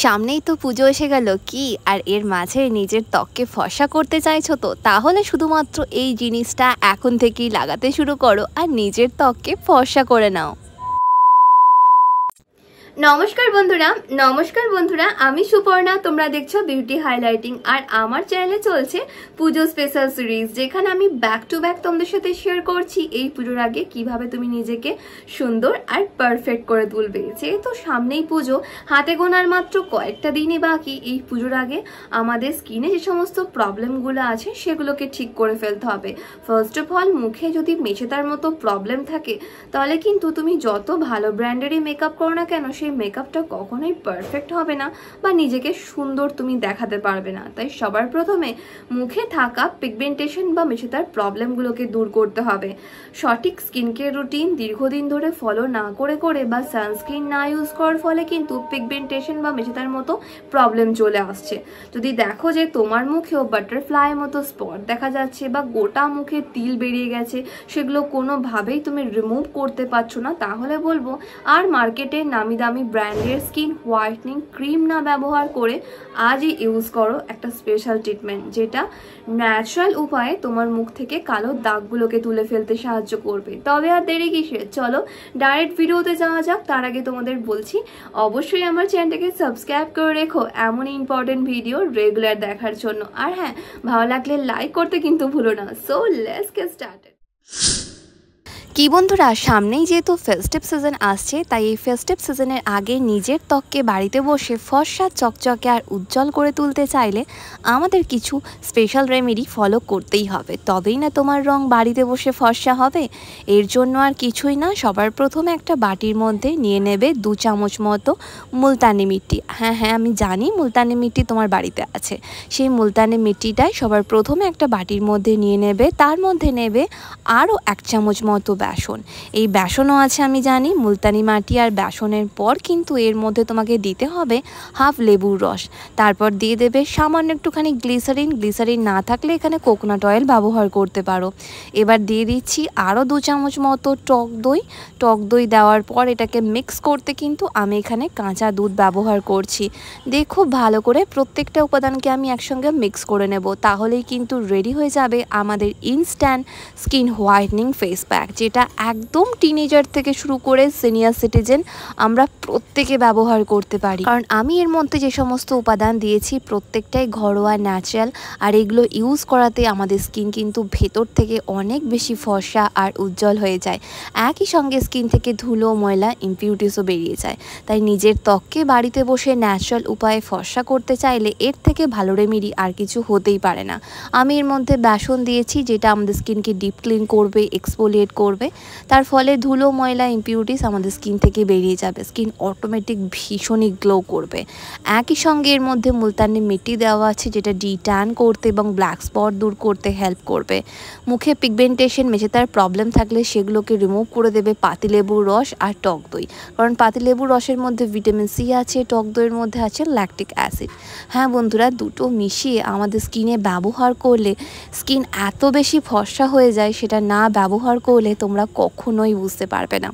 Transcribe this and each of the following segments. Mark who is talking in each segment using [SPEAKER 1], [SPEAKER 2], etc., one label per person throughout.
[SPEAKER 1] সামনেই তো পুজো এসে গেল কি আর এর মাঝে নিজের ত্বককে ফর্সা করতে চাইছো তো তাহলে শুধুমাত্র এই জিনিসটা এখন থেকেই লাগাতে শুরু করো আর নিজের ত্বককে ফর্সা করে নাও। নমস্কার বন্ধুরা, আমি সুপর্ণা, তোমরা দেখছো বিউটি হাইলাইটিং আর আমার চ্যানেলে চলছে পুজো স্পেশাল সিরিজ, যেখানে আমি ব্যাক টু ব্যাক তোমাদের সাথে শেয়ার করছি এই পুজোর আগে কিভাবে তুমি নিজেকে সুন্দর আর পারফেক্ট করে তুলবে। যেহেতু সামনেই পুজো, হাতে গোনার মাত্র কয়েকটা দিনই বাকি। এই পুজোর আগে আমাদের স্কিনে যে সমস্ত প্রবলেমগুলো আছে সেগুলোকে ঠিক করে ফেলতে হবে। ফার্স্ট অফ অল, মুখে যদি মেছেদার মতো প্রবলেম থাকে তাহলে কিন্তু তুমি যত ভালো ব্র্যান্ডেরই মেকআপ করো না কেন, সেই মেকআপটা কখনোই পারফেক্ট হবে না বা নিজেকে সুন্দর তুমি দেখাতে পারবে না। তাই সবার প্রথমে মুখে থাকা পিগমেন্টেশন বা মেছেদার প্রবলেমগুলোকে দূর করতে হবে। সঠিক স্কিন কেয়ার রুটিন দীর্ঘদিন ধরে ফলো না করে বা সানস্ক্রিন না ইউজ করার ফলে কিন্তু পিগমেন্টেশন বা মেছেদার মতো প্রবলেম চলে আসছে। যদি দেখো যে তোমার মুখেও বাটারফ্লাই মতো স্পট দেখা যাচ্ছে বা গোটা মুখে তিল বেরিয়ে গেছে, সেগুলো কোনোভাবেই তুমি রিমুভ করতে পারছো না, তাহলে বলবো আর মার্কেটে নামি দামি ব্র্যান্ডের স্কিন হোয়াইটনিং ক্রিম না ব্যবহার করে আজই ইউজ করো একটা স্পেশাল ট্রিটমেন্ট, যেটা ন্যাচারাল উপায়ে তোমার মুখ থেকে কালো দাগগুলোকে তুলে ফেলতে সাহায্য করবে। তবে আর দেরি কিসের, চলো ডাইরেক্ট ভিডিওতে যাওয়া যাক। তার আগে তোমাদের বলছি অবশ্যই আমার চ্যানেলটাকে সাবস্ক্রাইব করে রেখো এমন ইম্পর্টেন্ট ভিডিও রেগুলার দেখার জন্য। আর হ্যাঁ, ভালো লাগলে লাইক করতে কিন্তু ভুলো না। So let's get started. কি বন্ধুরা, সামনেই যেহেতু ফেস্টিভ সিজন আসছে, তাই এই ফেস্টিভ সিজনের আগে নিজের ত্বককে বাড়িতে বসে ফর্সা চকচকে আর উজ্জ্বল করে তুলতে চাইলে আমাদের কিছু স্পেশাল রেমেডি ফলো করতেই হবে, তবেই না তোমার রং বাড়িতে বসে ফর্সা হবে। এর জন্য আর কিছুই না, সবার প্রথমে একটা বাটির মধ্যে নিয়ে নেবে 2 চামচ মতো মুলতানি মিট্টি। হ্যাঁ, আমি জানি মুলতানি মিট্টি তোমার বাড়িতে আছে। সেই মুলতানি মিট্টিটাই সবার প্রথমে একটা বাটির মধ্যে নিয়ে নেবে। তার মধ্যে নেবে আরও 1 চামচ মতো বেসন। এই বেসনও আছে আমি জানি, মুলতানি মাটি আর বেসনের পর কিন্তু এর মধ্যে তোমাকে দিতে হবে হাফ লেবুর রস। তারপর দিয়ে দেবে সামান্য একটুখানি গ্লিসারিন না থাকলে এখানে কোকোনাট অয়েল ব্যবহার করতে পারো। এবার দিয়ে দিচ্ছি আরও 2 চামচ মতো টক দই দেওয়ার পর এটাকে মিক্স করতে কিন্তু আমি এখানে কাঁচা দুধ ব্যবহার করছি। দেখো ভালো করে প্রত্যেকটা উপাদানকে আমি একসঙ্গে মিক্স করে নেব, তাহলেই কিন্তু রেডি হয়ে যাবে আমাদের instant skin whitening face pack, যেটা একদম টিনেজার থেকে শুরু করে সিনিয়র সিটিজেন আমরা প্রত্যেকে ব্যবহার করতে পারি। কারণ আমি এর মধ্যে যে সমস্ত উপাদান দিয়েছি প্রত্যেকটাই ঘরোয়া, ন্যাচারাল, আর এগুলো ইউজ করাতে আমাদের স্কিন কিন্তু ভেতর থেকে অনেক বেশি ফর্সা আর উজ্জ্বল হয়ে যায়। একই সঙ্গে স্কিন থেকে ধুলো, ময়লা, ইমপিউরিটিসও বেরিয়ে যায়। তাই নিজের ত্বককে বাড়িতে বসে ন্যাচারাল উপায়ে ফর্সা করতে চাইলে এর থেকে ভালো রেমেডি আর কিছু হতেই পারে না। আমি এর মধ্যে বেসন দিয়েছি, যেটা আমাদের স্কিনকে ডিপ ক্লিন করবে, এক্সফোলিয়েট করবে। তার ফলে ধুলো, ময়লা, ইমপিউরিটিস আমাদের স্কিন থেকে বেরিয়ে যাবে, স্কিন অটোমেটিক ভীষণই গ্লো করবে। একই সঙ্গে এর মধ্যে মুলতানি মিট্টি দেওয়া আছে, যেটা ডি-ট্যান করতে এবং ব্ল্যাক স্পট দূর করতে হেল্প করবে। মুখে পিগমেন্টেশন, মেছেদার প্রবলেম থাকলে সেগুলোকে রিমুভ করে দেবে পাতিলেবুর রস আর টক দই। কারণ পাতিলেবুর রসের মধ্যে ভিটামিন সি আছে, টক দইয়ের মধ্যে আছে ল্যাকটিক অ্যাসিড। হ্যাঁ বন্ধুরা, দুটো মিশিয়ে আমাদের স্কিনে ব্যবহার করলে স্কিন এত বেশি ফর্সা হয়ে যায়, সেটা না ব্যবহার করলে তোমরা কখনোই বুঝতে পারবে না।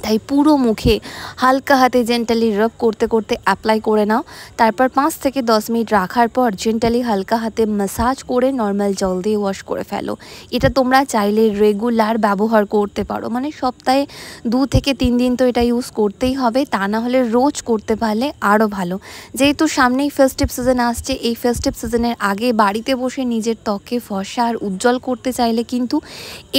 [SPEAKER 1] তাই পুরো মুখে হালকা হাতে জেন্টালি রাব করতে করতে অ্যাপ্লাই করে নাও। তারপর 5 থেকে 10 মিনিট রাখার পর জেন্টালি হালকা হাতে ম্যাসাজ করে নর্মাল জল দিয়ে ওয়াশ করে ফেলো। এটা তোমরা চাইলে রেগুলার ব্যবহার করতে পারো, মানে সপ্তাহে 2 থেকে 3 দিন তো এটা ইউজ করতেই হবে, তা না হলে রোজ করতে পারলে আরও ভালো। যেহেতু সামনেই ফেস্টিভ সিজন আসছে, এই ফেস্টিভ সিজনের আগে বাড়িতে বসে নিজের ত্বককে ফর্সা আর উজ্জ্বল করতে চাইলে কিন্তু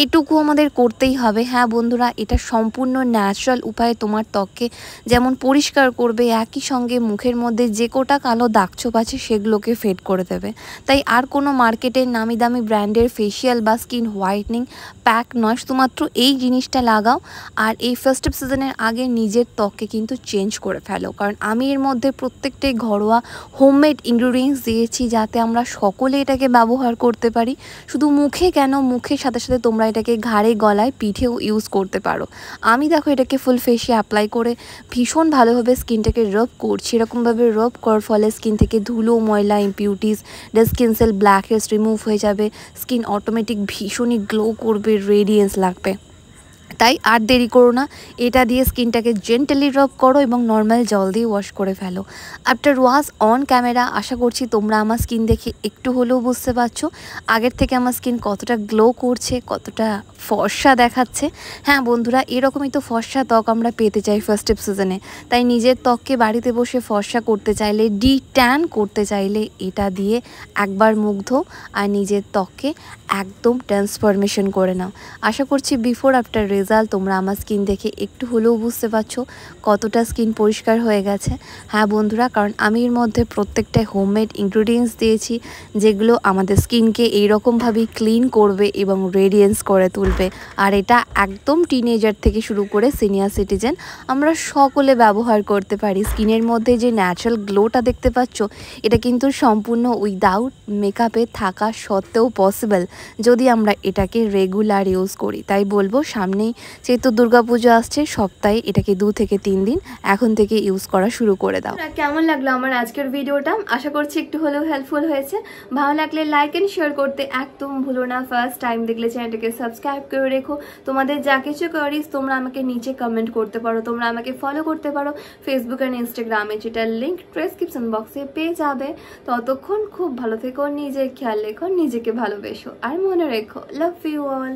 [SPEAKER 1] এটুকু আমাদের করতেই হবে। হ্যাঁ বন্ধুরা, এটা সম্পূর্ণ ন্যাচারাল উপায়ে তোমার ত্বককে যেমন পরিষ্কার করবে, একই সঙ্গে মুখের মধ্যে যে কোটা কালো দাগছোপ আছে সেগুলোকে ফেড করে দেবে। তাই আর কোনো মার্কেটের নামি দামি ব্র্যান্ডের ফেসিয়াল বা স্কিন হোয়াইটনিং প্যাক নয়, শুধুমাত্র এই জিনিসটা লাগাও আর এই ফেস্টিভ সিজনের আগে নিজের ত্বককে কিন্তু চেঞ্জ করে ফেলো। কারণ আমি এর মধ্যে প্রত্যেকটাই ঘরোয়া হোমমেড ইনগ্রিডিয়েন্টস দিয়েছি, যাতে আমরা সকলে এটাকে ব্যবহার করতে পারি। শুধু মুখে কেন, মুখের সাথে সাথে তোমরা এটাকে ঘাড়ে, গলায়, পিঠেও ইউজ করতে পারো। আমি দেখো এটাকে ফুল ফেসে অ্যাপ্লাই করে ভীষণ ভালোভাবে স্কিনটাকে রাব করছি। এরকমভাবে রাব করার ফলে স্কিন থেকে ধুলো, ময়লা, impurities, dead skin cell, blackheads remove হয়ে যাবে। স্কিন অটোমেটিক ভীষণই গ্লো করবে, রেডিয়েন্স লাগবে।
[SPEAKER 2] তাই আর দেরি করো না, এটা দিয়ে স্কিনটাকে জেন্টালি রাব করো এবং নর্মাল জল দিয়ে ওয়াশ করে ফেলো। আফটার ওয়াশ অন ক্যামেরা আশা করছি তোমরা আমার স্কিন দেখে একটু হলেও বুঝতে পারছো আগের থেকে আমার স্কিন কতটা গ্লো করছে, কতটা ফর্সা দেখাচ্ছে। হ্যাঁ বন্ধুরা, এরকমই তো ফর্সা ত্বক আমরা পেতে চাই ফার্স্ট সিজনে। তাই নিজের ত্বককে বাড়িতে বসে ফর্সা করতে চাইলে, ট্যান করতে চাইলে এটা দিয়ে একবার মুগ্ধ আর নিজের ত্বককে একদম ট্রান্সফরমেশন করে নাও। আশা করছি বিফোর আফটার রেজাল্ট তোমরা আমার স্কিন দেখে একটু হলেও বুঝতে পারছো কতটা স্কিন পরিষ্কার হয়ে গেছে। হ্যাঁ বন্ধুরা, কারণ আমি এর মধ্যে প্রত্যেকটাই হোমমেড ইনগ্রিডিয়েন্টস দিয়েছি যেগুলো আমাদের স্কিনকে এইরকমভাবেই ক্লিন করবে এবং রেডিয়েন্স করে তুলবে। আর এটা একদম টিনেজার থেকে শুরু করে সিনিয়র সিটিজেন আমরা সকলে ব্যবহার করতে পারি। স্কিনের মধ্যে যে ন্যাচারাল গ্লোটা দেখতে পাচ্ছ এটা কিন্তু সম্পূর্ণ উইদাউট মেকআপে থাকা সত্ত্বেও পসিবল যদি আমরা এটাকে রেগুলার ইউজ করি। তাই বলবো সামনেই যেহেতু দুর্গাপুজো আসছে, সপ্তাহে এটাকে 2 থেকে 3 দিন এখন থেকে ইউজ করা শুরু করে দাও।
[SPEAKER 1] কেমন লাগলো আমার আজকের ভিডিওটা? আশা করছি একটু হলেও হেল্পফুল হয়েছে। ভালো লাগলে লাইক এন্ড শেয়ার করতে একদম ভুলো না। ফার্স্ট টাইম দেখলে চ্যানেলটাকে সাবস্ক্রাইব করে রেখো। তোমাদের যা কিছু কোয়ারিজ তোমরা আমাকে নিচে কমেন্ট করতে পারো, তোমরা আমাকে ফলো করতে পারো ফেসবুক আর ইনস্টাগ্রামে, যেটার লিঙ্ক ডেসক্রিপশন বক্সে পেয়ে যাবে। ততক্ষণ খুব ভালো থেকো, নিজের খেয়াল রেখো, নিজেকে ভালোবেসো আর মনে রেখো লাভ ইউ অল।